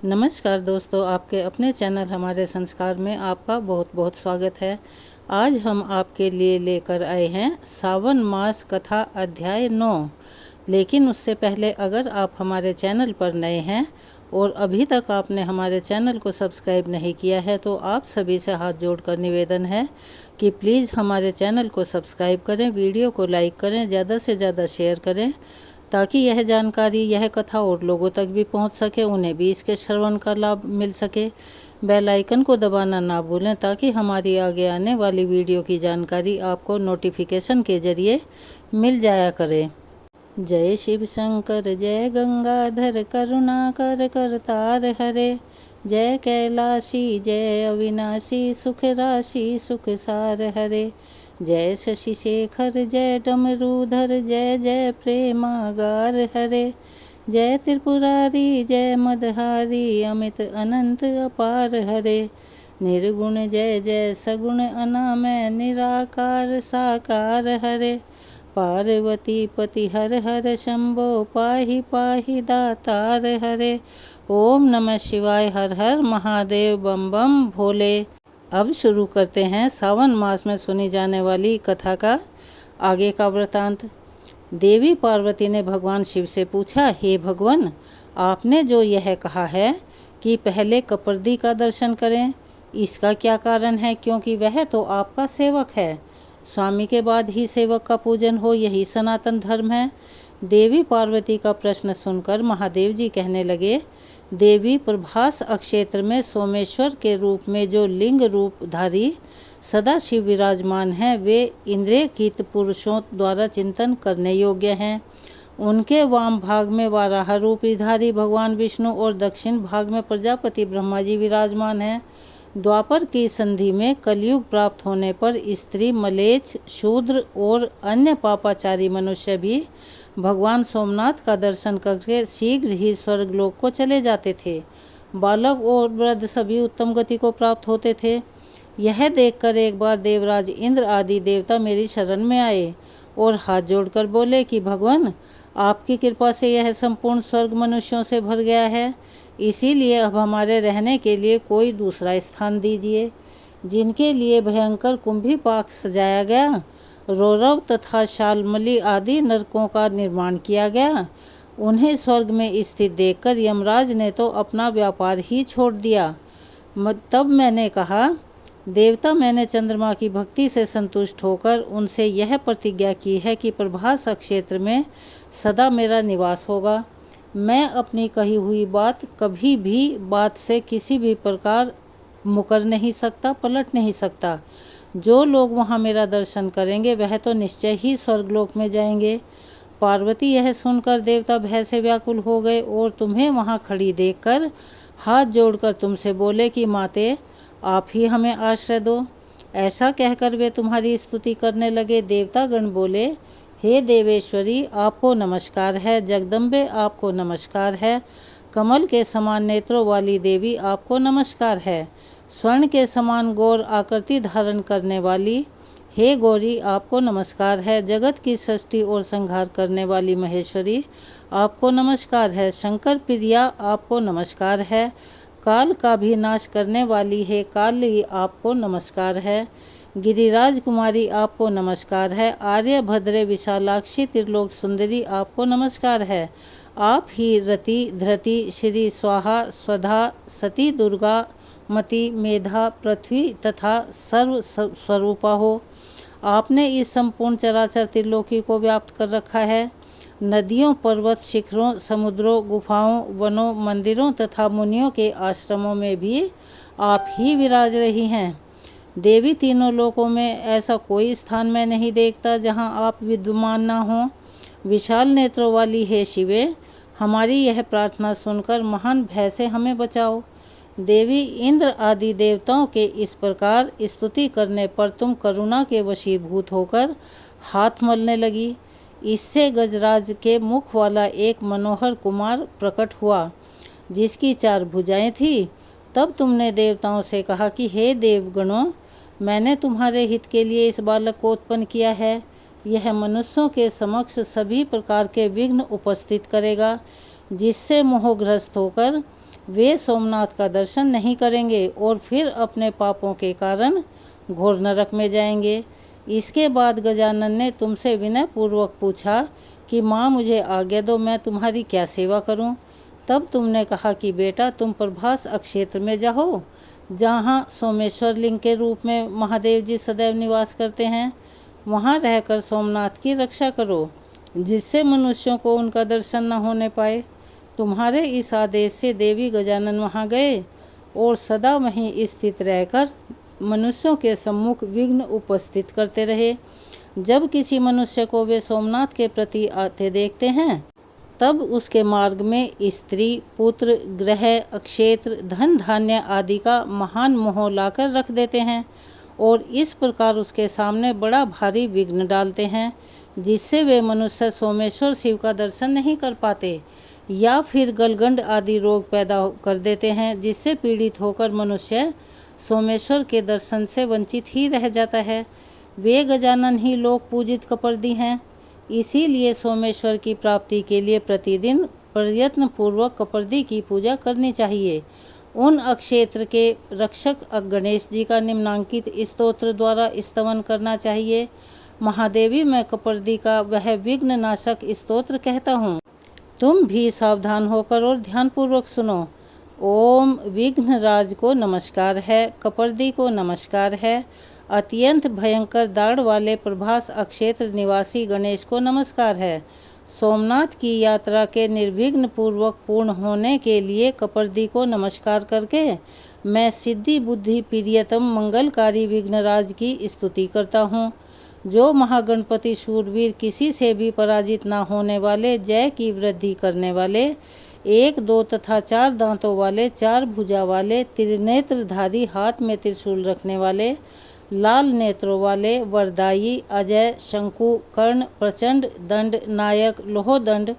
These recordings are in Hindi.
नमस्कार दोस्तों, आपके अपने चैनल हमारे संस्कार में आपका बहुत बहुत स्वागत है। आज हम आपके लिए लेकर आए हैं सावन मास कथा अध्याय 9। लेकिन उससे पहले अगर आप हमारे चैनल पर नए हैं और अभी तक आपने हमारे चैनल को सब्सक्राइब नहीं किया है तो आप सभी से हाथ जोड़कर निवेदन है कि प्लीज़ हमारे चैनल को सब्सक्राइब करें, वीडियो को लाइक करें, ज़्यादा से ज़्यादा शेयर करें ताकि यह जानकारी, यह कथा और लोगों तक भी पहुंच सके, उन्हें भी इसके श्रवण का लाभ मिल सके। बेल आइकन को दबाना ना भूलें ताकि हमारी आगे आने वाली वीडियो की जानकारी आपको नोटिफिकेशन के जरिए मिल जाया करे। जय शिव शंकर जय गंगाधर करुणाकर करतार हरे, जय कैलाशी जय अविनाशी सुख राशि सुख सार हरे, जय शशि शेखर जय डमरूधर जय जय प्रेमागार हरे, जय त्रिपुरारी जय मदहारी अमित अनंत अपार हरे, निर्गुण जय जय सगुण अनामय निराकार साकार हरे, पार्वती पति हर हर शंभो पाहि पाहि दातार हरे। ओम नमः शिवाय, हर हर महादेव, बम बम भोले। अब शुरू करते हैं सावन मास में सुनी जाने वाली कथा का आगे का वृतांत। देवी पार्वती ने भगवान शिव से पूछा, हे भगवान, आपने जो यह कहा है कि पहले कपर्दी का दर्शन करें, इसका क्या कारण है? क्योंकि वह तो आपका सेवक है। स्वामी के बाद ही सेवक का पूजन हो, यही सनातन धर्म है। देवी पार्वती का प्रश्न सुनकर महादेव जी कहने लगे, देवी प्रभास अक्षेत्र में सोमेश्वर के रूप में जो लिंग रूपधारी सदाशिव विराजमान हैं, वे इंद्रियकृत पुरुषों द्वारा चिंतन करने योग्य हैं। उनके वाम भाग में वाराह रूपधारी भगवान विष्णु और दक्षिण भाग में प्रजापति ब्रह्मा जी विराजमान हैं। द्वापर की संधि में कलयुग प्राप्त होने पर स्त्री, मलेच्छ, शूद्र और अन्य पापाचारी मनुष्य भी भगवान सोमनाथ का दर्शन करके शीघ्र ही स्वर्गलोक को चले जाते थे। बालक और वृद्ध सभी उत्तम गति को प्राप्त होते थे। यह देखकर एक बार देवराज इंद्र आदि देवता मेरी शरण में आए और हाथ जोड़कर बोले कि भगवान, आपकी कृपा से यह संपूर्ण स्वर्ग मनुष्यों से भर गया है, इसीलिए अब हमारे रहने के लिए कोई दूसरा स्थान दीजिए। जिनके लिए भयंकर कुंभीपाक सजाया गया, रौरव तथा शाल्मली आदि नरकों का निर्माण किया गया, उन्हें स्वर्ग में स्थित देखकर यमराज ने तो अपना व्यापार ही छोड़ दिया। तब मैंने कहा, देवता, मैंने चंद्रमा की भक्ति से संतुष्ट होकर उनसे यह प्रतिज्ञा की है कि प्रभास क्षेत्र में सदा मेरा निवास होगा। मैं अपनी कही हुई बात कभी भी बात से किसी भी प्रकार मुकर नहीं सकता, पलट नहीं सकता। जो लोग वहाँ मेरा दर्शन करेंगे वह तो निश्चय ही स्वर्गलोक में जाएंगे। पार्वती यह सुनकर देवता भय से व्याकुल हो गए और तुम्हें वहाँ खड़ी देखकर हाथ जोड़कर तुमसे बोले कि माते, आप ही हमें आश्रय दो। ऐसा कहकर वे तुम्हारी स्तुति करने लगे। देवतागण बोले, हे देवेश्वरी, आपको नमस्कार है। जगदम्बे, आपको नमस्कार है। कमल के समान नेत्रों वाली देवी, आपको नमस्कार है। स्वर्ण के समान गौर आकृति धारण करने वाली हे गौरी, आपको नमस्कार है। जगत की सृष्टि और संहार करने वाली महेश्वरी, आपको नमस्कार है। शंकर प्रिया, आपको नमस्कार है। काल का भी नाश करने वाली हे काली, आपको नमस्कार है। गिरिराज कुमारी, आपको नमस्कार है। आर्य भद्रे विशालाक्षी त्रिलोक सुंदरी, आपको नमस्कार है। आप ही रति, धृति, श्री, स्वाहा, स्वधा, सती, दुर्गा, मति, मेधा, पृथ्वी तथा सर्व स्वरूपा हो। आपने इस संपूर्ण चराचर त्रिलोकी को व्याप्त कर रखा है। नदियों, पर्वत, शिखरों, समुद्रों, गुफाओं, वनों, मंदिरों तथा मुनियों के आश्रमों में भी आप ही विराज रही हैं। देवी, तीनों लोकों में ऐसा कोई स्थान मैं नहीं देखता जहां आप विद्यमान न हों। विशाल नेत्रों वाली हे शिवे, हमारी यह प्रार्थना सुनकर महान भय से हमें बचाओ। देवी, इंद्र आदि देवताओं के इस प्रकार स्तुति करने पर तुम करुणा के वशीभूत होकर हाथ मलने लगी। इससे गजराज के मुख वाला एक मनोहर कुमार प्रकट हुआ, जिसकी 4 भुजाएं थीं। तब तुमने देवताओं से कहा कि हे देवगणों, मैंने तुम्हारे हित के लिए इस बालक को उत्पन्न किया है। यह मनुष्यों के समक्ष सभी प्रकार के विघ्न उपस्थित करेगा, जिससे मोहग्रस्त होकर वे सोमनाथ का दर्शन नहीं करेंगे और फिर अपने पापों के कारण घोर नरक में जाएंगे। इसके बाद गजानन ने तुमसे विनय पूर्वक पूछा कि माँ, मुझे आज्ञा दो, मैं तुम्हारी क्या सेवा करूँ। तब तुमने कहा कि बेटा, तुम प्रभास अक्षेत्र में जाओ, जहाँ सोमेश्वर लिंग के रूप में महादेव जी सदैव निवास करते हैं। वहाँ रहकर सोमनाथ की रक्षा करो, जिससे मनुष्यों को उनका दर्शन न होने पाए। तुम्हारे इस आदेश से देवी गजानन वहाँ गए और सदा वहीं स्थित रहकर मनुष्यों के सम्मुख विघ्न उपस्थित करते रहे। जब किसी मनुष्य को वे सोमनाथ के प्रति आते देखते हैं, तब उसके मार्ग में स्त्री, पुत्र, ग्रह, क्षेत्र, धन धान्य आदि का महान मोह लाकर रख देते हैं और इस प्रकार उसके सामने बड़ा भारी विघ्न डालते हैं, जिससे वे मनुष्य सोमेश्वर शिव का दर्शन नहीं कर पाते, या फिर गलगंड आदि रोग पैदा कर देते हैं, जिससे पीड़ित होकर मनुष्य सोमेश्वर के दर्शन से वंचित ही रह जाता है। वे गजानन ही लोक पूजित कपर्दी हैं। इसीलिए सोमेश्वर की प्राप्ति के लिए प्रतिदिन प्रयत्न पूर्वक कपर्दी की पूजा करनी चाहिए। उन अक्षेत्र के रक्षक गणेश जी का निम्नांकित स्तोत्र द्वारा स्तवन करना चाहिए। महादेवी, मैं कपर्दी का वह विघ्न नाशक स्तोत्र कहता हूँ, तुम भी सावधान होकर और ध्यानपूर्वक सुनो। ओम विघ्नराज को नमस्कार है, कपर्दी को नमस्कार है, अत्यंत भयंकर दाढ़ वाले प्रभास अक्षेत्र निवासी गणेश को नमस्कार है। सोमनाथ की यात्रा के निर्विघ्न पूर्वक पूर्ण होने के लिए कपर्दी को नमस्कार करके मैं सिद्धि बुद्धि प्रियतम मंगलकारी विघ्नराज की स्तुति करता हूँ, जो महागणपति शूरवीर, किसी से भी पराजित न होने वाले, जय की वृद्धि करने वाले, 1, 2 तथा 4 दांतों वाले, 4 भुजा वाले, त्रिनेत्रधारी, हाथ में त्रिशूल रखने वाले, लाल नेत्रों वाले, वरदायी, अजय, शंकु, कर्ण, प्रचंड, दंड नायक, लोहदंड,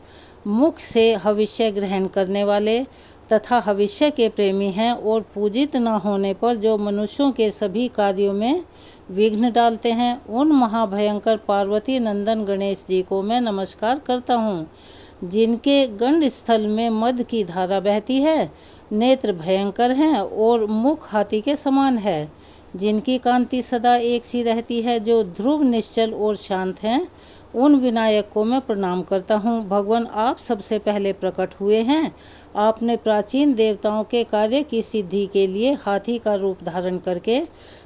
मुख से हविष्य ग्रहण करने वाले तथा हविष्य के प्रेमी हैं और पूजित न होने पर जो मनुष्यों के सभी कार्यों में विघ्न डालते हैं, उन महाभयंकर पार्वती नंदन गणेश जी को मैं नमस्कार करता हूँ, जिनके गंड स्थल में मद की धारा बहती है, नेत्र भयंकर हैं और मुख हाथी के समान है, जिनकी कांति सदा एक सी रहती है, जो ध्रुव निश्चल और शांत हैं, उन विनायक को मैं प्रणाम करता हूँ। भगवान, आप सबसे पहले प्रकट हुए हैं। आपने प्राचीन देवताओं के कार्य की सिद्धि के लिए हाथी का रूप धारण करके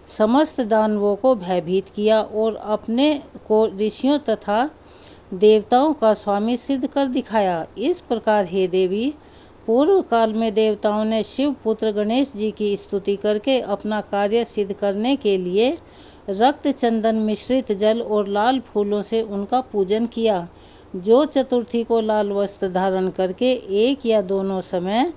समस्त दानवों को भयभीत किया और अपने को ऋषियों तथा देवताओं का स्वामी सिद्ध कर दिखाया। इस प्रकार हे देवी, पूर्व काल में देवताओं ने शिव पुत्र गणेश जी की स्तुति करके अपना कार्य सिद्ध करने के लिए रक्त चंदन मिश्रित जल और लाल फूलों से उनका पूजन किया। जो चतुर्थी को लाल वस्त्र धारण करके एक या दोनों समय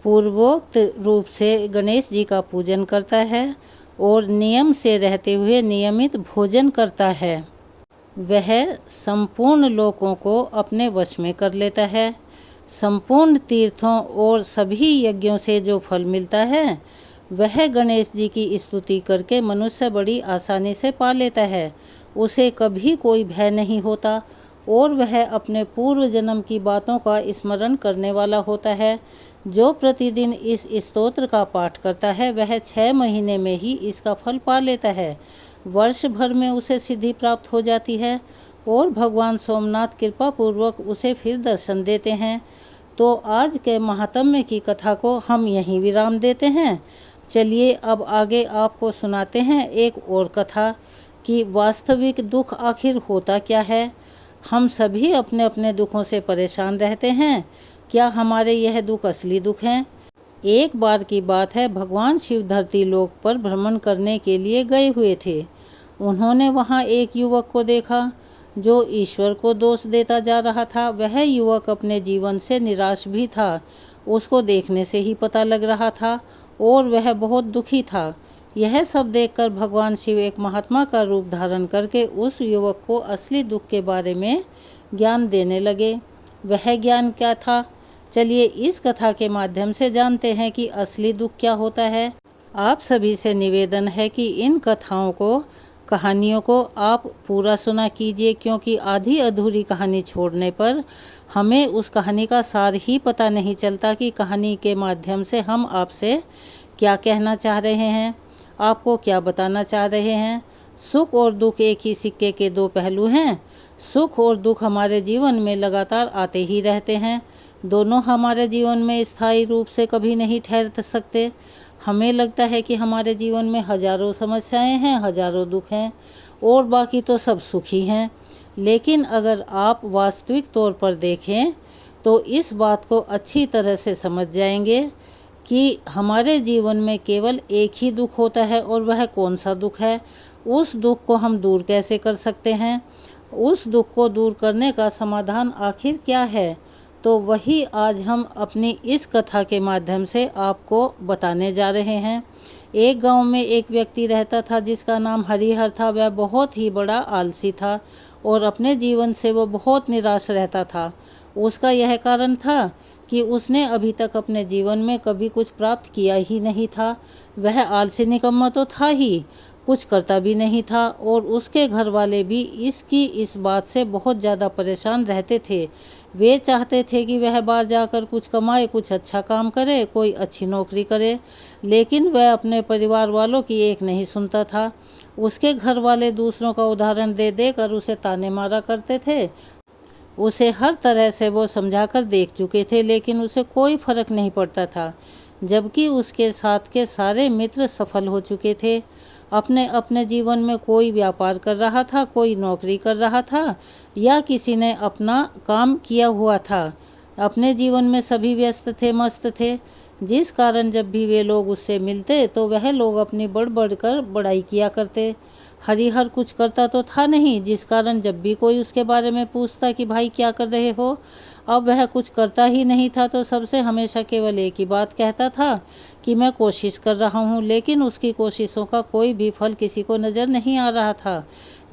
पूर्वोक्त रूप से गणेश जी का पूजन करता है और नियम से रहते हुए नियमित भोजन करता है, वह संपूर्ण लोकों को अपने वश में कर लेता है। संपूर्ण तीर्थों और सभी यज्ञों से जो फल मिलता है, वह गणेश जी की स्तुति करके मनुष्य बड़ी आसानी से पा लेता है। उसे कभी कोई भय नहीं होता और वह अपने पूर्व जन्म की बातों का स्मरण करने वाला होता है। जो प्रतिदिन इस स्तोत्र का पाठ करता है, वह 6 महीने में ही इसका फल पा लेता है। वर्ष भर में उसे सिद्धि प्राप्त हो जाती है और भगवान सोमनाथ कृपा पूर्वक उसे फिर दर्शन देते हैं। तो आज के महात्म्य की कथा को हम यहीं विराम देते हैं। चलिए अब आगे आपको सुनाते हैं एक और कथा कि वास्तविक दुख आखिर होता क्या है। हम सभी अपने अपने दुखों से परेशान रहते हैं। क्या हमारे यह दुख असली दुख हैं? एक बार की बात है, भगवान शिव धरती लोक पर भ्रमण करने के लिए गए हुए थे। उन्होंने वहां एक युवक को देखा जो ईश्वर को दोष देता जा रहा था। वह युवक अपने जीवन से निराश भी था, उसको देखने से ही पता लग रहा था, और वह बहुत दुखी था। यह सब देखकर भगवान शिव एक महात्मा का रूप धारण करके उस युवक को असली दुख के बारे में ज्ञान देने लगे। वह ज्ञान क्या था? चलिए इस कथा के माध्यम से जानते हैं कि असली दुख क्या होता है। आप सभी से निवेदन है कि इन कथाओं को, कहानियों को आप पूरा सुना कीजिए, क्योंकि आधी अधूरी कहानी छोड़ने पर हमें उस कहानी का सार ही पता नहीं चलता कि कहानी के माध्यम से हम आपसे क्या कहना चाह रहे हैं, आपको क्या बताना चाह रहे हैं। सुख और दुख एक ही सिक्के के दो पहलू हैं। सुख और दुख हमारे जीवन में लगातार आते ही रहते हैं। दोनों हमारे जीवन में स्थायी रूप से कभी नहीं ठहर सकते। हमें लगता है कि हमारे जीवन में हजारों समस्याएं हैं, हजारों दुख हैं और बाकी तो सब सुख ही हैं। लेकिन अगर आप वास्तविक तौर पर देखें तो इस बात को अच्छी तरह से समझ जाएंगे कि हमारे जीवन में केवल एक ही दुख होता है। और वह कौन सा दुख है, उस दुख को हम दूर कैसे कर सकते हैं, उस दुख को दूर करने का समाधान आखिर क्या है, तो वही आज हम अपनी इस कथा के माध्यम से आपको बताने जा रहे हैं। एक गांव में एक व्यक्ति रहता था जिसका नाम हरिहर था। वह बहुत ही बड़ा आलसी था और अपने जीवन से वो बहुत निराश रहता था। उसका यह कारण था कि उसने अभी तक अपने जीवन में कभी कुछ प्राप्त किया ही नहीं था। वह आलसी निकम्मा तो था ही, कुछ करता भी नहीं था और उसके घर वाले भी इस बात से बहुत ज़्यादा परेशान रहते थे। वे चाहते थे कि वह बाहर जाकर कुछ कमाए, कुछ अच्छा काम करे, कोई अच्छी नौकरी करे, लेकिन वह अपने परिवार वालों की एक नहीं सुनता था। उसके घर वाले दूसरों का उदाहरण दे देकर उसे ताने मारा करते थे। उसे हर तरह से वो समझाकर देख चुके थे, लेकिन उसे कोई फर्क नहीं पड़ता था। जबकि उसके साथ के सारे मित्र सफल हो चुके थे, अपने अपने जीवन में कोई व्यापार कर रहा था, कोई नौकरी कर रहा था या किसी ने अपना काम किया हुआ था। अपने जीवन में सभी व्यस्त थे, मस्त थे, जिस कारण जब भी वे लोग उससे मिलते तो वह लोग अपनी बढ़ बढ़ कर बड़ाई किया करते। हरिहर कुछ करता तो था नहीं, जिस कारण जब भी कोई उसके बारे में पूछता कि भाई क्या कर रहे हो, अब वह कुछ करता ही नहीं था तो सबसे हमेशा केवल एक ही बात कहता था कि मैं कोशिश कर रहा हूँ। लेकिन उसकी कोशिशों का कोई भी फल किसी को नज़र नहीं आ रहा था।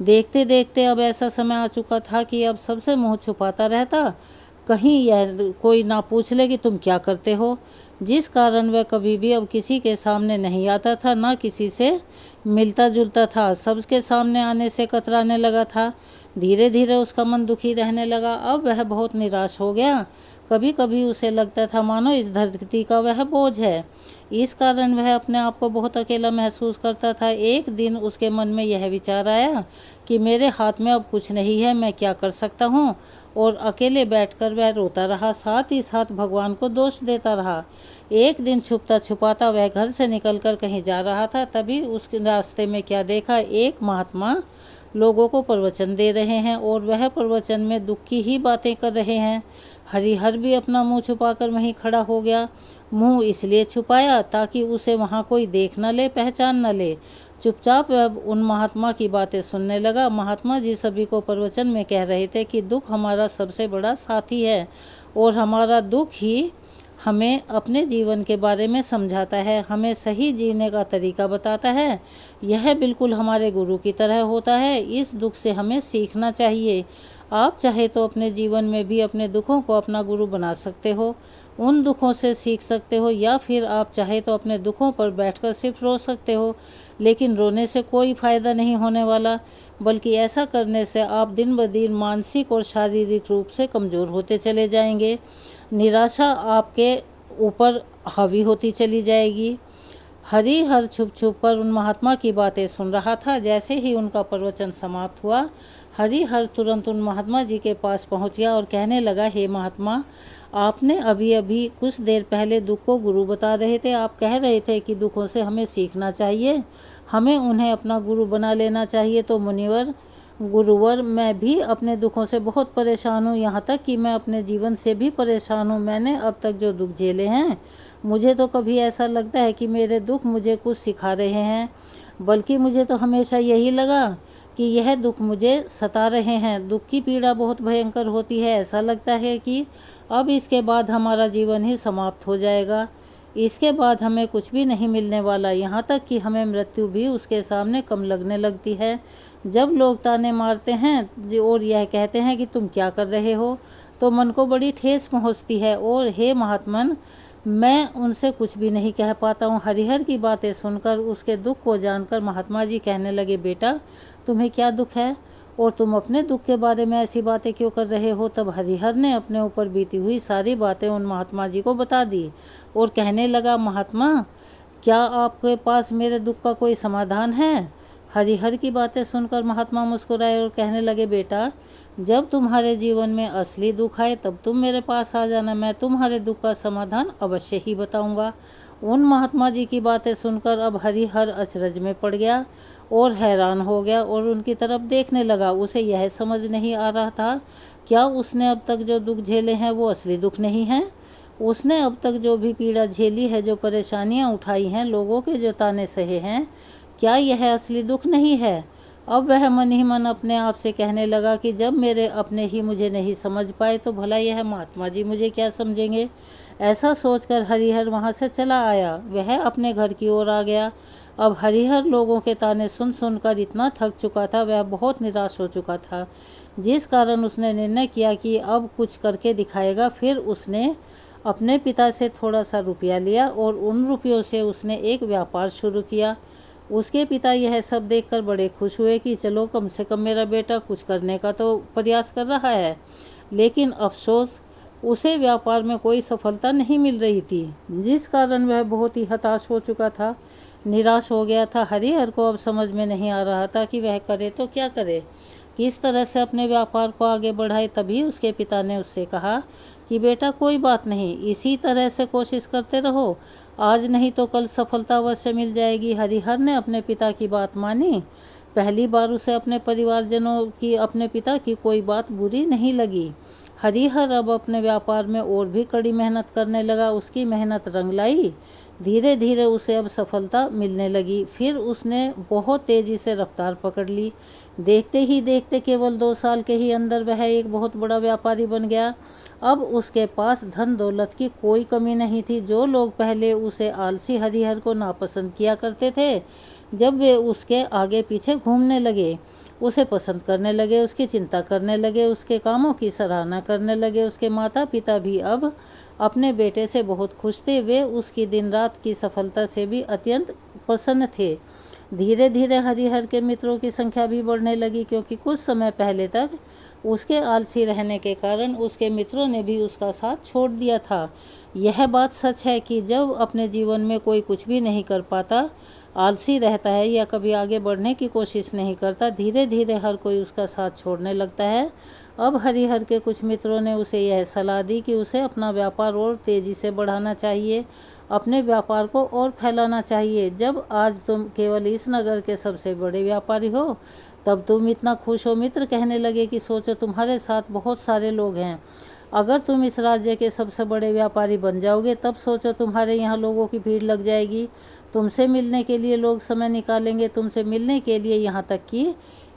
देखते देखते अब ऐसा समय आ चुका था कि अब सबसे मुँह छुपाता रहता, कहीं यह कोई ना पूछ ले कि तुम क्या करते हो, जिस कारण वह कभी भी अब किसी के सामने नहीं आता था, ना किसी से मिलता जुलता था। सबके सामने आने से कतराने लगा था। धीरे धीरे उसका मन दुखी रहने लगा। अब वह बहुत निराश हो गया। कभी कभी उसे लगता था मानो इस धरती का वह बोझ है। इस कारण वह अपने आप को बहुत अकेला महसूस करता था। एक दिन उसके मन में यह विचार आया कि मेरे हाथ में अब कुछ नहीं है, मैं क्या कर सकता हूँ। और अकेले बैठकर वह रोता रहा, साथ ही साथ भगवान को दोष देता रहा। एक दिन छुपता छुपाता वह घर से निकलकर कहीं जा रहा था। तभी उसके रास्ते में क्या देखा, एक महात्मा लोगों को प्रवचन दे रहे हैं और वह प्रवचन में दुख की ही बातें कर रहे हैं। हरिहर भी अपना मुंह छुपाकर वहीं खड़ा हो गया। मुंह इसलिए छुपाया ताकि उसे वहां कोई देख न ले, पहचान न ले। चुपचाप वह उन महात्मा की बातें सुनने लगा। महात्मा जी सभी को प्रवचन में कह रहे थे कि दुख हमारा सबसे बड़ा साथी है और हमारा दुख ही हमें अपने जीवन के बारे में समझाता है, हमें सही जीने का तरीका बताता है। यह बिल्कुल हमारे गुरु की तरह होता है। इस दुख से हमें सीखना चाहिए। आप चाहे तो अपने जीवन में भी अपने दुखों को अपना गुरु बना सकते हो, उन दुखों से सीख सकते हो, या फिर आप चाहे तो अपने दुखों पर बैठकर सिर्फ रो सकते हो। लेकिन रोने से कोई फ़ायदा नहीं होने वाला, बल्कि ऐसा करने से आप दिन ब दिन मानसिक और शारीरिक रूप से कमज़ोर होते चले जाएंगे। निराशा आपके ऊपर हावी होती चली जाएगी। हरिहर छुप छुप कर उन महात्मा की बातें सुन रहा था। जैसे ही उनका प्रवचन समाप्त हुआ, हरिहर तुरंत उन महात्मा जी के पास पहुंच गया और कहने लगा, हे महात्मा, आपने अभी अभी कुछ देर पहले दुख को गुरु बता रहे थे। आप कह रहे थे कि दुखों से हमें सीखना चाहिए, हमें उन्हें अपना गुरु बना लेना चाहिए। तो मुनिवर, गुरुवर, मैं भी अपने दुखों से बहुत परेशान हूँ, यहाँ तक कि मैं अपने जीवन से भी परेशान हूँ। मैंने अब तक जो दुख झेले हैं, मुझे तो कभी ऐसा लगता है कि मेरे दुख मुझे कुछ सिखा रहे हैं, बल्कि मुझे तो हमेशा यही लगा कि यह दुख मुझे सता रहे हैं। दुख की पीड़ा बहुत भयंकर होती है। ऐसा लगता है कि अब इसके बाद हमारा जीवन ही समाप्त हो जाएगा, इसके बाद हमें कुछ भी नहीं मिलने वाला, यहाँ तक कि हमें मृत्यु भी उसके सामने कम लगने लगती है। जब लोग ताने मारते हैं और यह कहते हैं कि तुम क्या कर रहे हो, तो मन को बड़ी ठेस पहुँचती है। और हे महात्मन, मैं उनसे कुछ भी नहीं कह पाता हूँ। हरिहर की बातें सुनकर, उसके दुख को जानकर महात्मा जी कहने लगे, बेटा तुम्हें क्या दुख है? और तुम अपने दुख के बारे में ऐसी बातें क्यों कर रहे हो। तब हरिहर ने अपने ऊपर बीती हुई सारी बातें उन महात्मा जी को बता दी और कहने लगा, महात्मा, क्या आपके पास मेरे दुख का कोई समाधान है। हरिहर की बातें सुनकर महात्मा मुस्कुराए और कहने लगे, बेटा, जब तुम्हारे जीवन में असली दुख आए तब तुम मेरे पास आ जाना, मैं तुम्हारे दुख का समाधान अवश्य ही बताऊंगा। उन महात्मा जी की बातें सुनकर अब हरिहर अचरज में पड़ गया और हैरान हो गया और उनकी तरफ देखने लगा। उसे यह समझ नहीं आ रहा था, क्या उसने अब तक जो दुख झेले हैं वो असली दुख नहीं हैं। उसने अब तक जो भी पीड़ा झेली है, जो परेशानियां उठाई हैं, लोगों के जो ताने सहे हैं, क्या यह असली दुख नहीं है। अब वह मन ही मन अपने आप से कहने लगा कि जब मेरे अपने ही मुझे नहीं समझ पाए तो भला यह महात्मा जी मुझे क्या समझेंगे। ऐसा सोचकर हरिहर वहाँ से चला आया। वह अपने घर की ओर आ गया। अब हरिहर लोगों के ताने सुन सुनकर इतना थक चुका था, वह बहुत निराश हो चुका था, जिस कारण उसने निर्णय किया कि अब कुछ करके दिखाएगा। फिर उसने अपने पिता से थोड़ा सा रुपया लिया और उन रुपयों से उसने एक व्यापार शुरू किया। उसके पिता यह सब देखकर बड़े खुश हुए कि चलो, कम से कम मेरा बेटा कुछ करने का तो प्रयास कर रहा है। लेकिन अफसोस, उसे व्यापार में कोई सफलता नहीं मिल रही थी, जिस कारण वह बहुत ही हताश हो चुका था, निराश हो गया था। हरिहर को अब समझ में नहीं आ रहा था कि वह करे तो क्या करे, किस तरह से अपने व्यापार को आगे बढ़ाए। तभी उसके पिता ने उससे कहा कि बेटा, कोई बात नहीं, इसी तरह से कोशिश करते रहो, आज नहीं तो कल सफलता अवश्य मिल जाएगी। हरिहर ने अपने पिता की बात मानी। पहली बार उसे अपने परिवारजनों की, अपने पिता की कोई बात बुरी नहीं लगी। हरिहर अब अपने व्यापार में और भी कड़ी मेहनत करने लगा। उसकी मेहनत रंग लाई। धीरे धीरे उसे अब सफलता मिलने लगी। फिर उसने बहुत तेजी से रफ्तार पकड़ ली। देखते ही देखते केवल 2 साल के ही अंदर वह एक बहुत बड़ा व्यापारी बन गया। अब उसके पास धन दौलत की कोई कमी नहीं थी। जो लोग पहले उसे आलसी हरिहर को नापसंद किया करते थे, जब वे उसके आगे पीछे घूमने लगे, उसे पसंद करने लगे, उसकी चिंता करने लगे, उसके कामों की सराहना करने लगे। उसके माता पिता भी अब अपने बेटे से बहुत खुश थे। वे उसकी दिन रात की सफलता से भी अत्यंत प्रसन्न थे। धीरे धीरे हरिहर के मित्रों की संख्या भी बढ़ने लगी, क्योंकि कुछ समय पहले तक उसके आलसी रहने के कारण उसके मित्रों ने भी उसका साथ छोड़ दिया था। यह बात सच है कि जब अपने जीवन में कोई कुछ भी नहीं कर पाता, आलसी रहता है या कभी आगे बढ़ने की कोशिश नहीं करता, धीरे धीरे हर कोई उसका साथ छोड़ने लगता है। अब हरिहर के कुछ मित्रों ने उसे यह सलाह दी कि उसे अपना व्यापार और तेज़ी से बढ़ाना चाहिए, अपने व्यापार को और फैलाना चाहिए। जब आज तुम केवल इस नगर के सबसे बड़े व्यापारी हो, तब तुम इतना खुश हो। मित्र कहने लगे कि सोचो, तुम्हारे साथ बहुत सारे लोग हैं। अगर तुम इस राज्य के सबसे बड़े व्यापारी बन जाओगे, तब सोचो, तुम्हारे यहाँ लोगों की भीड़ लग जाएगी। तुमसे मिलने के लिए लोग समय निकालेंगे, तुमसे मिलने के लिए, यहाँ तक कि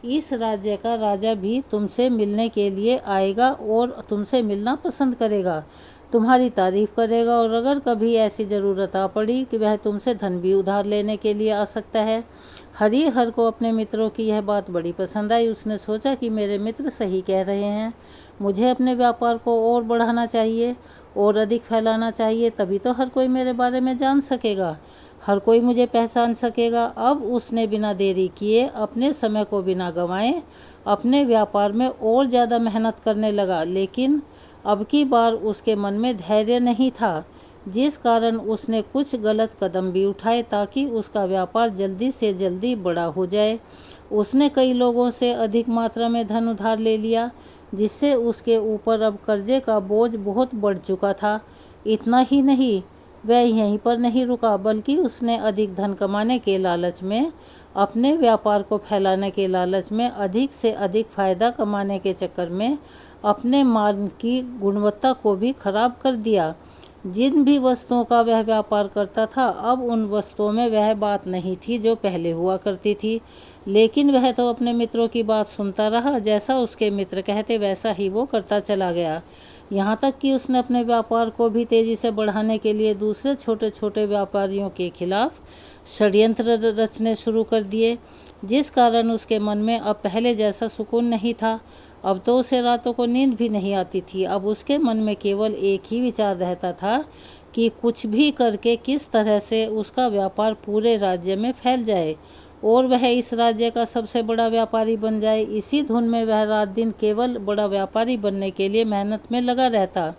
इस राज्य का राजा भी तुमसे मिलने के लिए आएगा और तुमसे मिलना पसंद करेगा, तुम्हारी तारीफ करेगा। और अगर कभी ऐसी ज़रूरत आ पड़ी कि वह तुमसे धन भी उधार लेने के लिए आ सकता है। हरिहर को अपने मित्रों की यह बात बड़ी पसंद आई। उसने सोचा कि मेरे मित्र सही कह रहे हैं, मुझे अपने व्यापार को और बढ़ाना चाहिए और अधिक फैलाना चाहिए, तभी तो हर कोई मेरे बारे में जान सकेगा, हर कोई मुझे पहचान सकेगा। अब उसने बिना देरी किए, अपने समय को बिना गंवाए, अपने व्यापार में और ज़्यादा मेहनत करने लगा। लेकिन अब की बार उसके मन में धैर्य नहीं था, जिस कारण उसने कुछ गलत कदम भी उठाए ताकि उसका व्यापार जल्दी से जल्दी बड़ा हो जाए। उसने कई लोगों से अधिक मात्रा में धन उधार ले लिया, जिससे उसके ऊपर अब कर्जे का बोझ बहुत बढ़ चुका था। इतना ही नहीं, वह यहीं पर नहीं रुका, बल्कि उसने अधिक धन कमाने के लालच में, अपने व्यापार को फैलाने के लालच में, अधिक से अधिक फायदा कमाने के चक्कर में अपने माल की गुणवत्ता को भी खराब कर दिया। जिन भी वस्तुओं का वह व्यापार करता था, अब उन वस्तुओं में वह बात नहीं थी जो पहले हुआ करती थी। लेकिन वह तो अपने मित्रों की बात सुनता रहा। जैसा उसके मित्र कहते वैसा ही वो करता चला गया। यहाँ तक कि उसने अपने व्यापार को भी तेज़ी से बढ़ाने के लिए दूसरे छोटे छोटे व्यापारियों के खिलाफ षड्यंत्र रचने शुरू कर दिए, जिस कारण उसके मन में अब पहले जैसा सुकून नहीं था। अब तो उसे रातों को नींद भी नहीं आती थी। अब उसके मन में केवल एक ही विचार रहता था कि कुछ भी करके किस तरह से उसका व्यापार पूरे राज्य में फैल जाए। और वह इस राज्य का सबसे बड़ा व्यापारी बन जाए। इसी धुन में वह रात दिन केवल बड़ा व्यापारी बनने के लिए मेहनत में लगा रहता।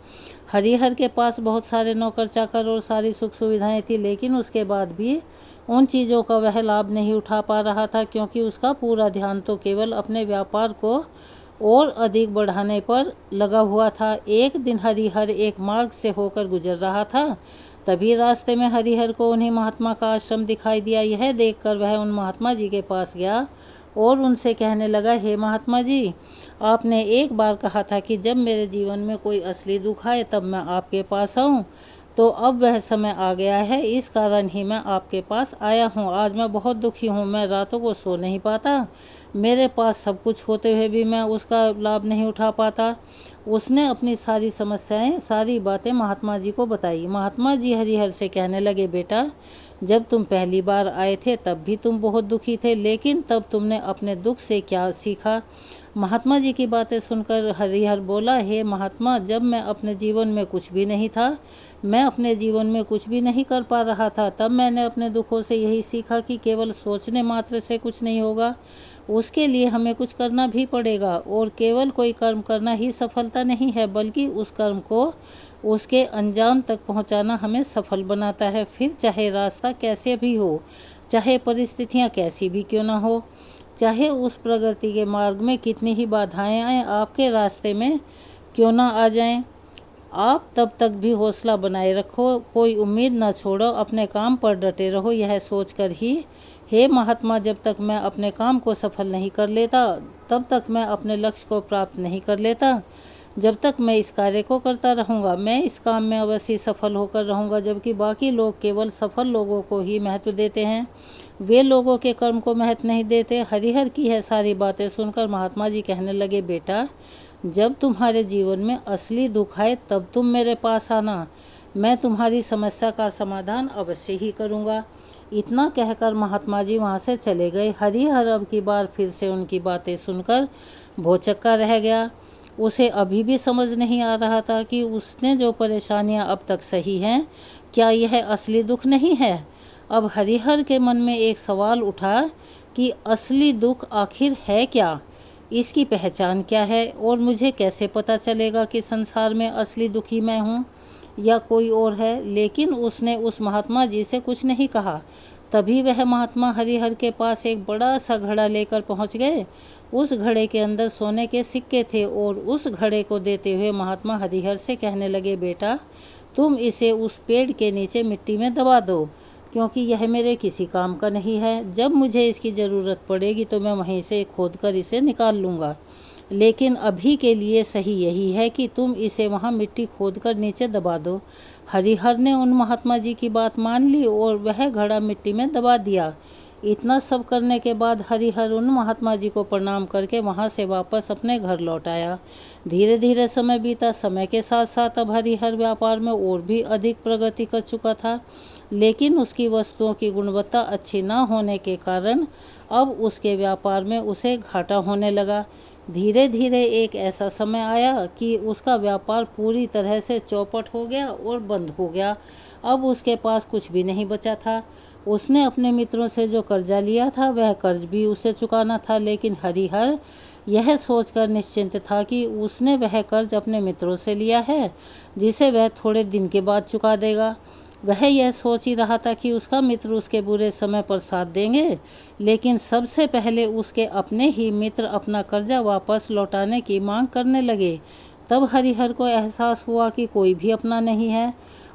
हरिहर के पास बहुत सारे नौकर चाकर और सारी सुख सुविधाएं थी, लेकिन उसके बाद भी उन चीज़ों का वह लाभ नहीं उठा पा रहा था, क्योंकि उसका पूरा ध्यान तो केवल अपने व्यापार को और अधिक बढ़ाने पर लगा हुआ था। एक दिन हरिहर एक मार्ग से होकर गुजर रहा था। तभी रास्ते में हरिहर को उन्हीं महात्मा का आश्रम दिखाई दिया। यह देखकर वह उन महात्मा जी के पास गया और उनसे कहने लगा, हे महात्मा जी, आपने एक बार कहा था कि जब मेरे जीवन में कोई असली दुख आए तब मैं आपके पास आऊँ, तो अब वह समय आ गया है। इस कारण ही मैं आपके पास आया हूँ। आज मैं बहुत दुखी हूँ, मैं रातों को सो नहीं पाता। मेरे पास सब कुछ होते हुए भी मैं उसका लाभ नहीं उठा पाता। उसने अपनी सारी समस्याएं, सारी बातें महात्मा जी को बताई। महात्मा जी हरिहर से कहने लगे, बेटा, जब तुम पहली बार आए थे तब भी तुम बहुत दुखी थे, लेकिन तब तुमने अपने दुख से क्या सीखा? महात्मा जी की बातें सुनकर हरिहर बोला, हे महात्मा, जब मैं अपने जीवन में कुछ भी नहीं था, मैं अपने जीवन में कुछ भी नहीं कर पा रहा था, तब मैंने अपने दुखों से यही सीखा कि केवल सोचने मात्र से कुछ नहीं होगा, उसके लिए हमें कुछ करना भी पड़ेगा। और केवल कोई कर्म करना ही सफलता नहीं है, बल्कि उस कर्म को उसके अंजाम तक पहुंचाना हमें सफल बनाता है। फिर चाहे रास्ता कैसे भी हो, चाहे परिस्थितियां कैसी भी क्यों ना हो, चाहे उस प्रगति के मार्ग में कितनी ही बाधाएं आए आपके रास्ते में क्यों ना आ जाएं, आप तब तक भी हौसला बनाए रखो, कोई उम्मीद ना छोड़ो, अपने काम पर डटे रहो। यह सोचकर ही, हे महात्मा, जब तक मैं अपने काम को सफल नहीं कर लेता तब तक मैं अपने लक्ष्य को प्राप्त नहीं कर लेता। जब तक मैं इस कार्य को करता रहूँगा, मैं इस काम में अवश्य सफल होकर रहूँगा। जबकि बाकी लोग केवल सफल लोगों को ही महत्व देते हैं, वे लोगों के कर्म को महत्व नहीं देते। हरिहर की यह सारी बातें सुनकर महात्मा जी कहने लगे, बेटा, जब तुम्हारे जीवन में असली दुख आए तब तुम मेरे पास आना, मैं तुम्हारी समस्या का समाधान अवश्य ही करूँगा। इतना कहकर महात्मा जी वहाँ से चले गए। हरिहर अब की बार फिर से उनकी बातें सुनकर भौचक्का रह गया। उसे अभी भी समझ नहीं आ रहा था कि उसने जो परेशानियां अब तक सही हैं, क्या यह असली दुख नहीं है? अब हरिहर के मन में एक सवाल उठा कि असली दुख आखिर है क्या, इसकी पहचान क्या है, और मुझे कैसे पता चलेगा कि संसार में असली दुखी मैं हूँ या कोई और है। लेकिन उसने उस महात्मा जी से कुछ नहीं कहा। तभी वह महात्मा हरिहर के पास एक बड़ा सा घड़ा लेकर पहुँच गए। उस घड़े के अंदर सोने के सिक्के थे और उस घड़े को देते हुए महात्मा हरिहर से कहने लगे, बेटा, तुम इसे उस पेड़ के नीचे मिट्टी में दबा दो, क्योंकि यह मेरे किसी काम का नहीं है। जब मुझे इसकी ज़रूरत पड़ेगी तो मैं वहीं से खोदकर इसे निकाल लूँगा, लेकिन अभी के लिए सही यही है कि तुम इसे वहाँ मिट्टी खोदकर नीचे दबा दो। हरिहर ने उन महात्मा जी की बात मान ली और वह घड़ा मिट्टी में दबा दिया। इतना सब करने के बाद हरिहर उन महात्मा जी को प्रणाम करके वहाँ से वापस अपने घर लौट आया। धीरे धीरे समय बीता। समय के साथ साथ अब हरिहर व्यापार में और भी अधिक प्रगति कर चुका था, लेकिन उसकी वस्तुओं की गुणवत्ता अच्छी न होने के कारण अब उसके व्यापार में उसे घाटा होने लगा। धीरे धीरे एक ऐसा समय आया कि उसका व्यापार पूरी तरह से चौपट हो गया और बंद हो गया। अब उसके पास कुछ भी नहीं बचा था। उसने अपने मित्रों से जो कर्जा लिया था वह कर्ज भी उसे चुकाना था, लेकिन हरिहर यह सोचकर निश्चिंत था कि उसने वह कर्ज अपने मित्रों से लिया है, जिसे वह थोड़े दिन के बाद चुका देगा। वह यह सोच ही रहा था कि उसका मित्र उसके बुरे समय पर साथ देंगे, लेकिन सबसे पहले उसके अपने ही मित्र अपना कर्जा वापस लौटाने की मांग करने लगे। तब हरिहर को एहसास हुआ कि कोई भी अपना नहीं है।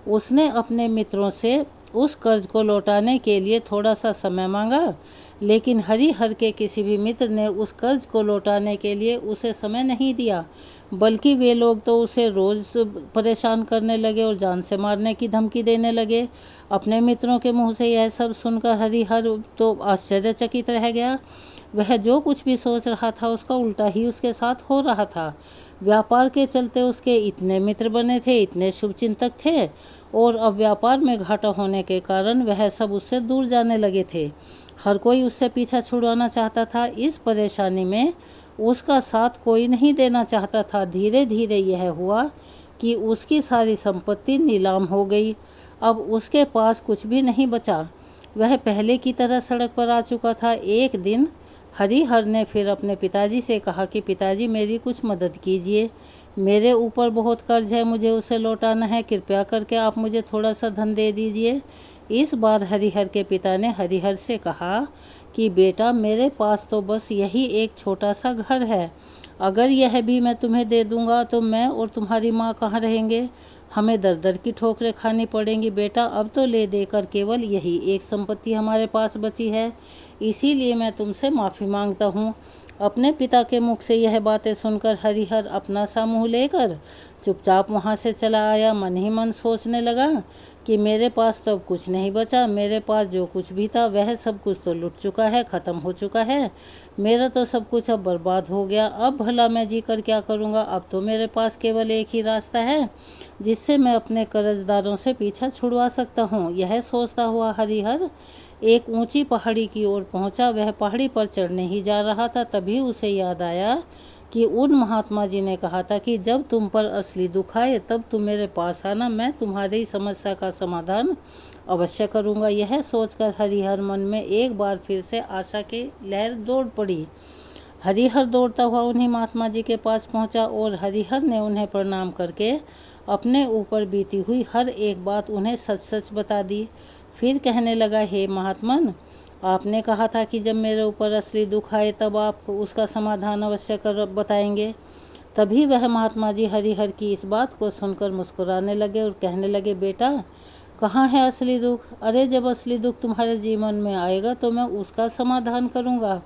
उसने अपने मित्रों से उस कर्ज को लौटाने के लिए थोड़ा सा समय मांगा, लेकिन हरिहर के किसी भी मित्र ने उस कर्ज को लौटाने के लिए उसे समय नहीं दिया, बल्कि वे लोग तो उसे रोज़ परेशान करने लगे और जान से मारने की धमकी देने लगे। अपने मित्रों के मुंह से यह सब सुनकर हरिहर तो आश्चर्यचकित रह गया। वह जो कुछ भी सोच रहा था उसका उल्टा ही उसके साथ हो रहा था। व्यापार के चलते उसके इतने मित्र बने थे, इतने शुभचिंतक थे, और अब व्यापार में घाटा होने के कारण वह सब उससे दूर जाने लगे थे। हर कोई उससे पीछा छुड़वाना चाहता था। इस परेशानी में उसका साथ कोई नहीं देना चाहता था। धीरे धीरे यह हुआ कि उसकी सारी संपत्ति नीलाम हो गई। अब उसके पास कुछ भी नहीं बचा। वह पहले की तरह सड़क पर आ चुका था। एक दिन हरिहर ने फिर अपने पिताजी से कहा कि पिताजी, मेरी कुछ मदद कीजिए, मेरे ऊपर बहुत कर्ज है, मुझे उसे लौटाना है, कृपया करके आप मुझे थोड़ा सा धन दे दीजिए। इस बार हरिहर के पिता ने हरिहर से कहा कि बेटा, मेरे पास तो बस यही एक छोटा सा घर है, अगर यह भी मैं तुम्हें दे दूंगा तो मैं और तुम्हारी माँ कहाँ रहेंगे? हमें दर दर की ठोकरें खानी पड़ेंगी। बेटा, अब तो ले देकर केवल यही एक संपत्ति हमारे पास बची है, इसीलिए मैं तुमसे माफ़ी मांगता हूँ। अपने पिता के मुख से यह बातें सुनकर हरिहर अपना सा मुँह लेकर चुपचाप वहाँ से चला आया। मन ही मन सोचने लगा कि मेरे पास तो अब कुछ नहीं बचा, मेरे पास जो कुछ भी था वह सब कुछ तो लुट चुका है, ख़त्म हो चुका है, मेरा तो सब कुछ अब बर्बाद हो गया। अब भला मैं जी कर क्या करूँगा? अब तो मेरे पास केवल एक ही रास्ता है जिससे मैं अपने कर्जदारों से पीछा छुड़वा सकता हूँ। यह सोचता हुआ हरिहर एक ऊंची पहाड़ी की ओर पहुंचा। वह पहाड़ी पर चढ़ने ही जा रहा था, तभी उसे याद आया कि उन महात्मा जी ने कहा था कि जब तुम पर असली दुख आए तब तुम मेरे पास आना, मैं तुम्हारी समस्या का समाधान अवश्य करूंगा। यह सोचकर हरिहर मन में एक बार फिर से आशा की लहर दौड़ पड़ी। हरिहर दौड़ता हुआ उन्हीं महात्मा जी के पास पहुंचा और हरिहर ने उन्हें प्रणाम करके अपने ऊपर बीती हुई हर एक बात उन्हें सच सच बता दी। फिर कहने लगा, हे महात्मन, आपने कहा था कि जब मेरे ऊपर असली दुख आए तब आप उसका समाधान अवश्य कर बताएंगे। तभी वह महात्मा जी हरिहर की इस बात को सुनकर मुस्कुराने लगे और कहने लगे, बेटा, कहाँ है असली दुख? अरे, जब असली दुख तुम्हारे जीवन में आएगा तो मैं उसका समाधान करूँगा।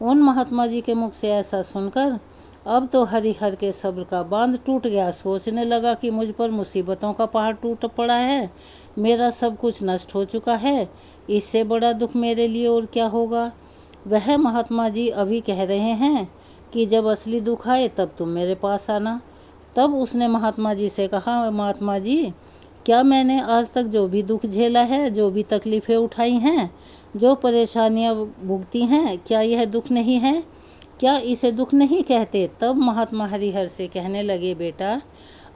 उन महात्मा जी के मुख से ऐसा सुनकर अब तो हरिहर के सब्र का बांध टूट गया। सोचने लगा कि मुझ पर मुसीबतों का पहाड़ टूट पड़ा है, मेरा सब कुछ नष्ट हो चुका है, इससे बड़ा दुख मेरे लिए और क्या होगा। वह महात्मा जी अभी कह रहे हैं कि जब असली दुख आए तब तुम मेरे पास आना। तब उसने महात्मा जी से कहा, महात्मा जी, क्या मैंने आज तक जो भी दुख झेला है, जो भी तकलीफ़ें उठाई हैं, जो परेशानियां भुगती हैं, क्या यह दुख नहीं है? क्या इसे दुख नहीं कहते? तब महात्मा हरिहर से कहने लगे, बेटा,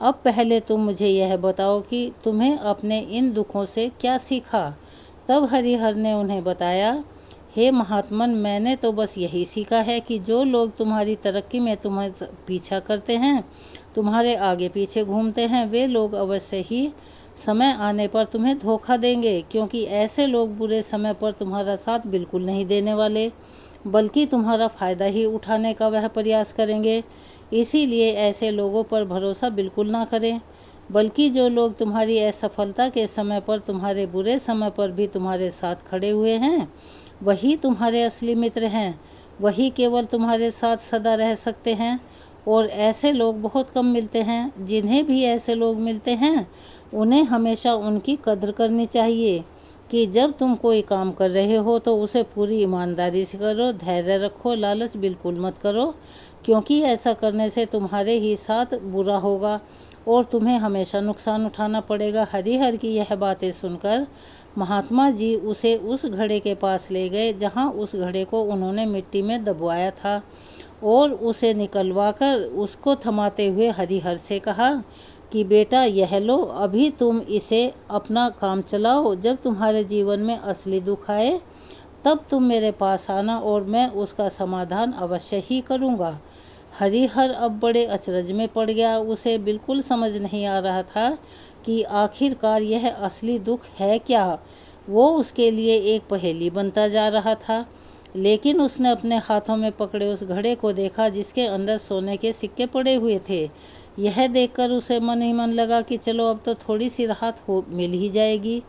अब पहले तुम मुझे यह बताओ कि तुम्हें अपने इन दुखों से क्या सीखा। तब हरिहर ने उन्हें बताया, हे महात्मन, मैंने तो बस यही सीखा है कि जो लोग तुम्हारी तरक्की में तुम्हें पीछा करते हैं, तुम्हारे आगे पीछे घूमते हैं, वे लोग अवश्य ही समय आने पर तुम्हें धोखा देंगे, क्योंकि ऐसे लोग बुरे समय पर तुम्हारा साथ बिल्कुल नहीं देने वाले, बल्कि तुम्हारा फ़ायदा ही उठाने का वह प्रयास करेंगे। इसीलिए ऐसे लोगों पर भरोसा बिल्कुल ना करें, बल्कि जो लोग तुम्हारी असफलता के समय पर, तुम्हारे बुरे समय पर भी तुम्हारे साथ खड़े हुए हैं, वही तुम्हारे असली मित्र हैं, वही केवल तुम्हारे साथ सदा रह सकते हैं। और ऐसे लोग बहुत कम मिलते हैं। जिन्हें भी ऐसे लोग मिलते हैं उन्हें हमेशा उनकी कद्र करनी चाहिए कि जब तुम कोई काम कर रहे हो तो उसे पूरी ईमानदारी से करो, धैर्य रखो, लालच बिल्कुल मत करो, क्योंकि ऐसा करने से तुम्हारे ही साथ बुरा होगा और तुम्हें हमेशा नुकसान उठाना पड़ेगा। हरिहर की यह बातें सुनकर महात्मा जी उसे उस घड़े के पास ले गए जहाँ उस घड़े को उन्होंने मिट्टी में दबवाया था और उसे निकलवाकर उसको थमाते हुए हरिहर से कहा कि बेटा, यह लो, अभी तुम इसे अपना काम चलाओ, जब तुम्हारे जीवन में असली दुख आए तब तुम मेरे पास आना और मैं उसका समाधान अवश्य ही करूँगा। हरिहर अब बड़े अचरज में पड़ गया। उसे बिल्कुल समझ नहीं आ रहा था कि आखिरकार यह असली दुख है क्या। वो उसके लिए एक पहेली बनता जा रहा था। लेकिन उसने अपने हाथों में पकड़े उस घड़े को देखा जिसके अंदर सोने के सिक्के पड़े हुए थे। यह देखकर उसे मन ही मन लगा कि चलो अब तो थोड़ी सी राहत मिल ही जाएगी,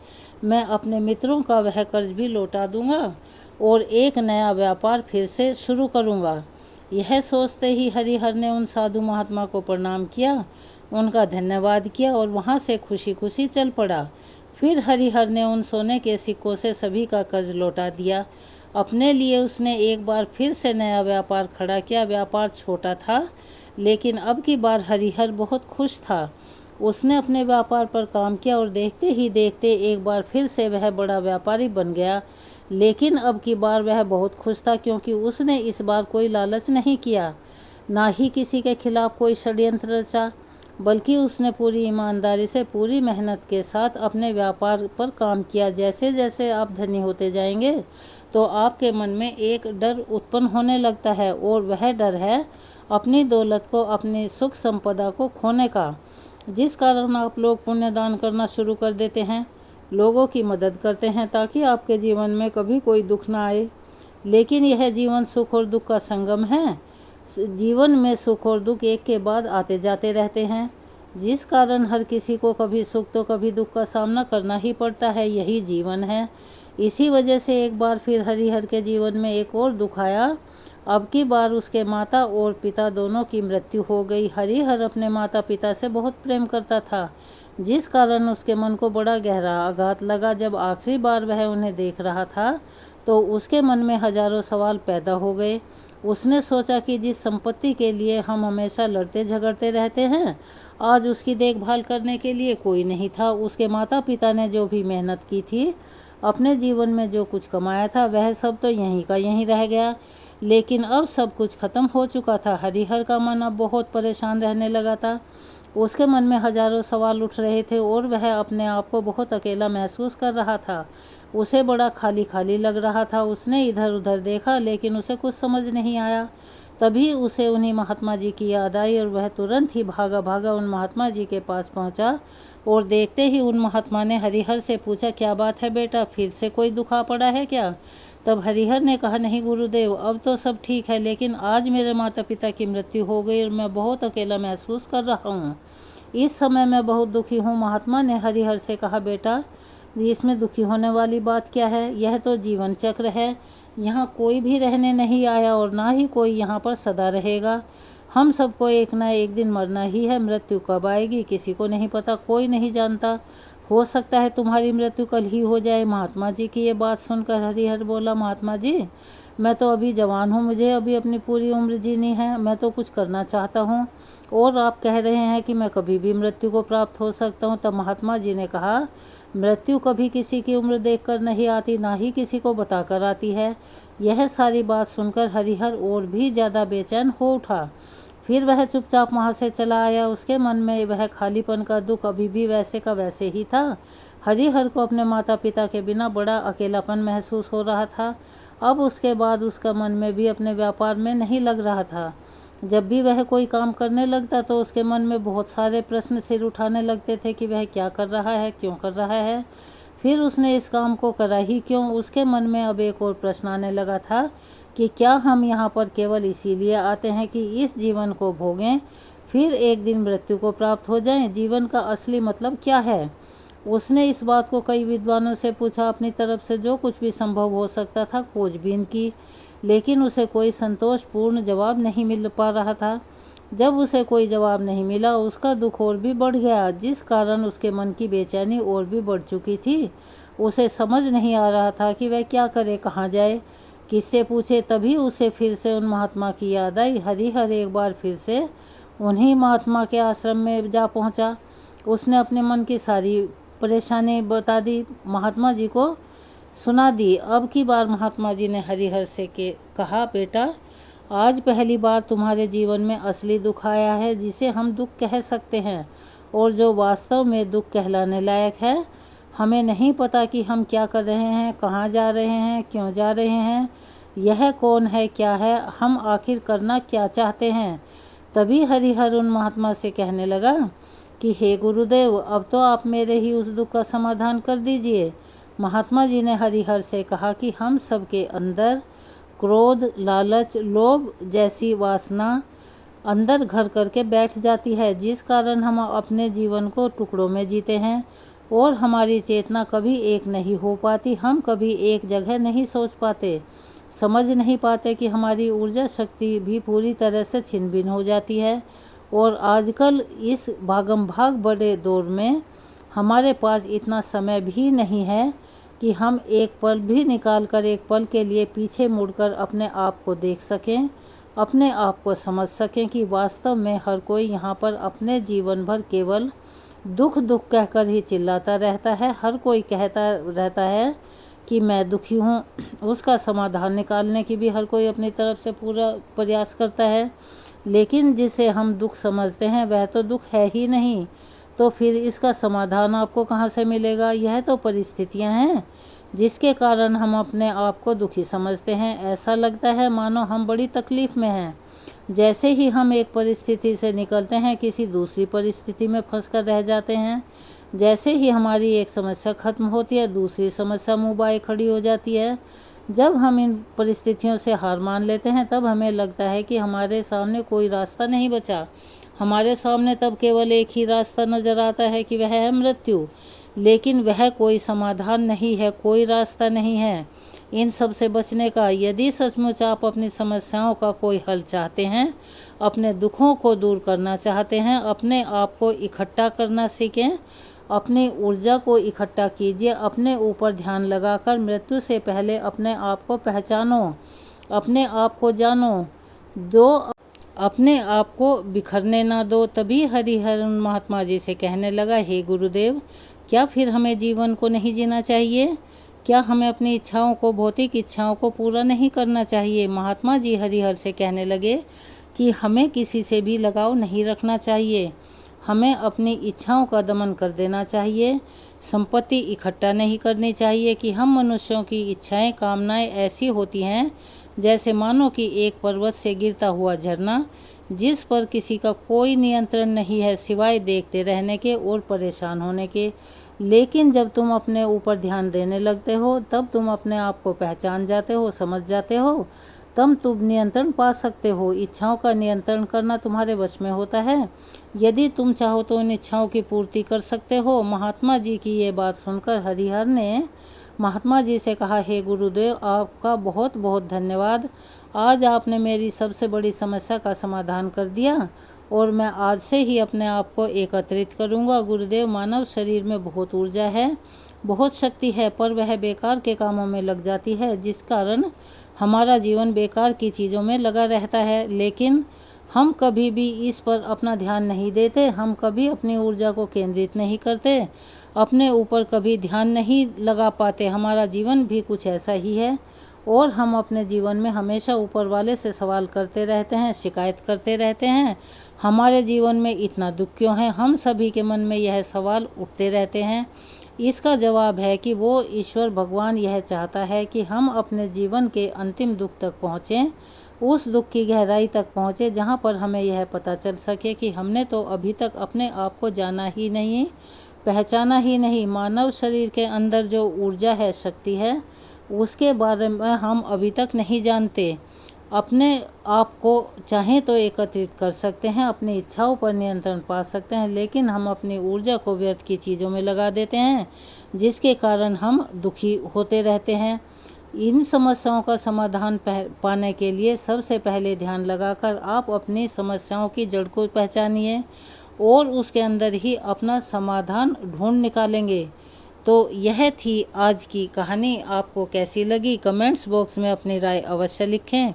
मैं अपने मित्रों का वह कर्ज भी लौटा दूंगा और एक नया व्यापार फिर से शुरू करूंगा। यह सोचते ही हरिहर ने उन साधु महात्मा को प्रणाम किया, उनका धन्यवाद किया और वहाँ से खुशी खुशी चल पड़ा। फिर हरिहर ने उन सोने के सिक्कों से सभी का कर्ज लौटा दिया। अपने लिए उसने एक बार फिर से नया व्यापार खड़ा किया। व्यापार छोटा था, लेकिन अब की बार हरिहर बहुत खुश था। उसने अपने व्यापार पर काम किया और देखते ही देखते एक बार फिर से वह बड़ा व्यापारी बन गया। लेकिन अब की बार वह बहुत खुश था, क्योंकि उसने इस बार कोई लालच नहीं किया, ना ही किसी के खिलाफ कोई षड्यंत्र रचा, बल्कि उसने पूरी ईमानदारी से, पूरी मेहनत के साथ अपने व्यापार पर काम किया। जैसे जैसे आप धनी होते जाएंगे तो आपके मन में एक डर उत्पन्न होने लगता है, और वह डर है अपनी दौलत को, अपनी सुख संपदा को खोने का, जिस कारण आप लोग पुण्य दान करना शुरू कर देते हैं, लोगों की मदद करते हैं ताकि आपके जीवन में कभी कोई दुख ना आए। लेकिन यह जीवन सुख और दुख का संगम है। जीवन में सुख और दुख एक के बाद आते जाते रहते हैं, जिस कारण हर किसी को कभी सुख तो कभी दुख का सामना करना ही पड़ता है। यही जीवन है। इसी वजह से एक बार फिर हरिहर के जीवन में एक और दुख आया। अब की बार उसके माता और पिता दोनों की मृत्यु हो गई। हरिहर अपने माता पिता से बहुत प्रेम करता था, जिस कारण उसके मन को बड़ा गहरा आघात लगा। जब आखिरी बार वह उन्हें देख रहा था तो उसके मन में हजारों सवाल पैदा हो गए। उसने सोचा कि जिस संपत्ति के लिए हम हमेशा लड़ते झगड़ते रहते हैं, आज उसकी देखभाल करने के लिए कोई नहीं था। उसके माता पिता ने जो भी मेहनत की थी, अपने जीवन में जो कुछ कमाया था, वह सब तो यहीं का यहीं रह गया। लेकिन अब सब कुछ खत्म हो चुका था। हरिहर का मन अब बहुत परेशान रहने लगा था। उसके मन में हजारों सवाल उठ रहे थे और वह अपने आप को बहुत अकेला महसूस कर रहा था। उसे बड़ा खाली खाली लग रहा था। उसने इधर उधर देखा लेकिन उसे कुछ समझ नहीं आया। तभी उसे उन्हीं महात्मा जी की याद आई और वह तुरंत ही भागा भागा उन महात्मा जी के पास पहुंचा। और देखते ही उन महात्मा ने हरिहर से पूछा, क्या बात है बेटा, फिर से कोई दुख आ पड़ा है क्या? तब हरिहर ने कहा, नहीं गुरुदेव, अब तो सब ठीक है, लेकिन आज मेरे माता पिता की मृत्यु हो गई और मैं बहुत अकेला महसूस कर रहा हूँ। इस समय मैं बहुत दुखी हूँ। महात्मा ने हरिहर से कहा, बेटा, इसमें दुखी होने वाली बात क्या है? यह तो जीवन चक्र है। यहाँ कोई भी रहने नहीं आया और ना ही कोई यहाँ पर सदा रहेगा। हम सबको एक ना एक दिन मरना ही है। मृत्यु कब आएगी किसी को नहीं पता, कोई नहीं जानता। हो सकता है तुम्हारी मृत्यु कल ही हो जाए। महात्मा जी की ये बात सुनकर हरिहर बोला, महात्मा जी, मैं तो अभी जवान हूँ, मुझे अभी अपनी पूरी उम्र जीनी है, मैं तो कुछ करना चाहता हूँ, और आप कह रहे हैं कि मैं कभी भी मृत्यु को प्राप्त हो सकता हूँ। तब महात्मा जी ने कहा, मृत्यु कभी किसी की उम्र देखकर नहीं आती, ना ही किसी को बताकर आती है। यह सारी बात सुनकर हरिहर और भी ज़्यादा बेचैन हो उठा। फिर वह चुपचाप वहाँ से चला आया। उसके मन में वह खालीपन का दुख अभी भी वैसे का वैसे ही था। हरिहर को अपने माता पिता के बिना बड़ा अकेलापन महसूस हो रहा था। अब उसके बाद उसका मन में भी अपने व्यापार में नहीं लग रहा था। जब भी वह कोई काम करने लगता तो उसके मन में बहुत सारे प्रश्न सिर उठाने लगते थे कि वह क्या कर रहा है, क्यों कर रहा है, फिर उसने इस काम को करा ही क्यों। उसके मन में अब एक और प्रश्न आने लगा था कि क्या हम यहाँ पर केवल इसीलिए आते हैं कि इस जीवन को भोगें, फिर एक दिन मृत्यु को प्राप्त हो जाएं? जीवन का असली मतलब क्या है? उसने इस बात को कई विद्वानों से पूछा, अपनी तरफ से जो कुछ भी संभव हो सकता था खोजबीन की, लेकिन उसे कोई संतोषपूर्ण जवाब नहीं मिल पा रहा था। जब उसे कोई जवाब नहीं मिला, उसका दुख और भी बढ़ गया, जिस कारण उसके मन की बेचैनी और भी बढ़ चुकी थी। उसे समझ नहीं आ रहा था कि वह क्या करे, कहाँ जाए, किससे पूछे। तभी उसे फिर से उन महात्मा की याद आई। हरिहर एक बार फिर से उन्हीं महात्मा के आश्रम में जा पहुंचा। उसने अपने मन की सारी परेशानी बता दी, महात्मा जी को सुना दी। अब की बार महात्मा जी ने हरिहर से कहा, बेटा, आज पहली बार तुम्हारे जीवन में असली दुख आया है, जिसे हम दुख कह सकते हैं और जो वास्तव में दुख कहलाने लायक है। हमें नहीं पता कि हम क्या कर रहे हैं, कहाँ जा रहे हैं, क्यों जा रहे हैं, यह कौन है, क्या है, हम आखिर करना क्या चाहते हैं। तभी हरिहर उन महात्मा से कहने लगा कि हे गुरुदेव, अब तो आप मेरे ही उस दुख का समाधान कर दीजिए। महात्मा जी ने हरिहर से कहा कि हम सबके अंदर क्रोध, लालच, लोभ जैसी वासना अंदर घर करके बैठ जाती है, जिस कारण हम अपने जीवन को टुकड़ों में जीते हैं और हमारी चेतना कभी एक नहीं हो पाती। हम कभी एक जगह नहीं सोच पाते, समझ नहीं पाते कि हमारी ऊर्जा शक्ति भी पूरी तरह से छिन भिन हो जाती है। और आजकल इस भागम भाग बड़े दौर में हमारे पास इतना समय भी नहीं है कि हम एक पल भी निकाल कर एक पल के लिए पीछे मुड़कर अपने आप को देख सकें, अपने आप को समझ सकें कि वास्तव में हर कोई यहाँ पर अपने जीवन भर केवल दुख दुख कहकर ही चिल्लाता रहता है। हर कोई कहता रहता है कि मैं दुखी हूँ, उसका समाधान निकालने की भी हर कोई अपनी तरफ से पूरा प्रयास करता है। लेकिन जिसे हम दुख समझते हैं वह तो दुख है ही नहीं, तो फिर इसका समाधान आपको कहाँ से मिलेगा? यह तो परिस्थितियाँ हैं जिसके कारण हम अपने आप को दुखी समझते हैं। ऐसा लगता है मानो हम बड़ी तकलीफ़ में हैं। जैसे ही हम एक परिस्थिति से निकलते हैं, किसी दूसरी परिस्थिति में फंस कर रह जाते हैं। जैसे ही हमारी एक समस्या खत्म होती है, दूसरी समस्या मुँह बाए खड़ी हो जाती है। जब हम इन परिस्थितियों से हार मान लेते हैं, तब हमें लगता है कि हमारे सामने कोई रास्ता नहीं बचा। हमारे सामने तब केवल एक ही रास्ता नज़र आता है कि वह है मृत्यु। लेकिन वह कोई समाधान नहीं है, कोई रास्ता नहीं है इन सब से बचने का। यदि सचमुच आप अपनी समस्याओं का कोई हल चाहते हैं, अपने दुखों को दूर करना चाहते हैं, अपने आप को इकट्ठा करना सीखें, अपनी ऊर्जा को इकट्ठा कीजिए, अपने ऊपर ध्यान लगाकर मृत्यु से पहले अपने आप को पहचानो, अपने आप को जानो, जो अपने आप को बिखरने ना दो। तभी हरिहर महात्मा जी से कहने लगा, हे गुरुदेव, क्या फिर हमें जीवन को नहीं जीना चाहिए? क्या हमें अपनी इच्छाओं को, भौतिक इच्छाओं को पूरा नहीं करना चाहिए? महात्मा जी हरिहर से कहने लगे कि हमें किसी से भी लगाव नहीं रखना चाहिए, हमें अपनी इच्छाओं का दमन कर देना चाहिए, संपत्ति इकट्ठा नहीं करनी चाहिए। कि हम मनुष्यों की इच्छाएं, कामनाएं ऐसी होती हैं जैसे मानो कि एक पर्वत से गिरता हुआ झरना, जिस पर किसी का कोई नियंत्रण नहीं है सिवाय देखते रहने के और परेशान होने के। लेकिन जब तुम अपने ऊपर ध्यान देने लगते हो, तब तुम अपने आप को पहचान जाते हो, समझ जाते हो, तब तुम नियंत्रण पा सकते हो। इच्छाओं का नियंत्रण करना तुम्हारे वश में होता है। यदि तुम चाहो तो इन इच्छाओं की पूर्ति कर सकते हो। महात्मा जी की ये बात सुनकर हरिहर ने महात्मा जी से कहा, हे गुरुदेव, आपका बहुत बहुत धन्यवाद। आज आपने मेरी सबसे बड़ी समस्या का समाधान कर दिया और मैं आज से ही अपने आप को एकत्रित करूंगा। गुरुदेव, मानव शरीर में बहुत ऊर्जा है, बहुत शक्ति है, पर वह बेकार के कामों में लग जाती है, जिस कारण हमारा जीवन बेकार की चीज़ों में लगा रहता है। लेकिन हम कभी भी इस पर अपना ध्यान नहीं देते, हम कभी अपनी ऊर्जा को केंद्रित नहीं करते, अपने ऊपर कभी ध्यान नहीं लगा पाते। हमारा जीवन भी कुछ ऐसा ही है और हम अपने जीवन में हमेशा ऊपर वाले से सवाल करते रहते हैं, शिकायत करते रहते हैं, हमारे जीवन में इतना दुख क्यों है? हम सभी के मन में यह सवाल उठते रहते हैं। इसका जवाब है कि वो ईश्वर भगवान यह चाहता है कि हम अपने जीवन के अंतिम दुख तक पहुँचें, उस दुख की गहराई तक पहुँचे जहाँ पर हमें यह पता चल सके कि हमने तो अभी तक अपने आप को जाना ही नहीं, पहचाना ही नहीं। मानव शरीर के अंदर जो ऊर्जा है, शक्ति है, उसके बारे में हम अभी तक नहीं जानते। अपने आप को चाहें तो एकत्रित कर सकते हैं, अपनी इच्छाओं पर नियंत्रण पा सकते हैं, लेकिन हम अपनी ऊर्जा को व्यर्थ की चीज़ों में लगा देते हैं, जिसके कारण हम दुखी होते रहते हैं। इन समस्याओं का समाधान पाने के लिए सबसे पहले ध्यान लगाकर आप अपनी समस्याओं की जड़ को पहचानिए और उसके अंदर ही अपना समाधान ढूंढ निकालेंगे। तो यह थी आज की कहानी। आपको कैसी लगी? कमेंट्स बॉक्स में अपनी राय अवश्य लिखें।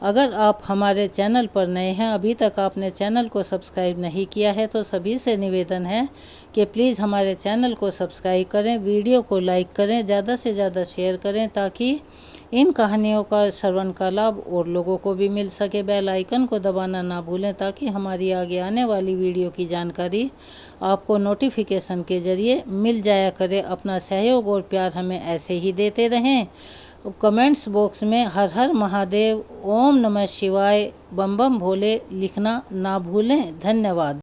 अगर आप हमारे चैनल पर नए हैं, अभी तक आपने चैनल को सब्सक्राइब नहीं किया है, तो सभी से निवेदन है कि प्लीज़ हमारे चैनल को सब्सक्राइब करें, वीडियो को लाइक करें, ज़्यादा से ज़्यादा शेयर करें, ताकि इन कहानियों का श्रवण का लाभ और लोगों को भी मिल सके। बेल आइकन को दबाना ना भूलें, ताकि हमारी आगे आने वाली वीडियो की जानकारी आपको नोटिफिकेशन के ज़रिए मिल जाया करे। अपना सहयोग और प्यार हमें ऐसे ही देते रहें। कमेंट्स बॉक्स में हर हर महादेव, ओम नमः शिवाय, बम बम भोले लिखना ना भूलें। धन्यवाद।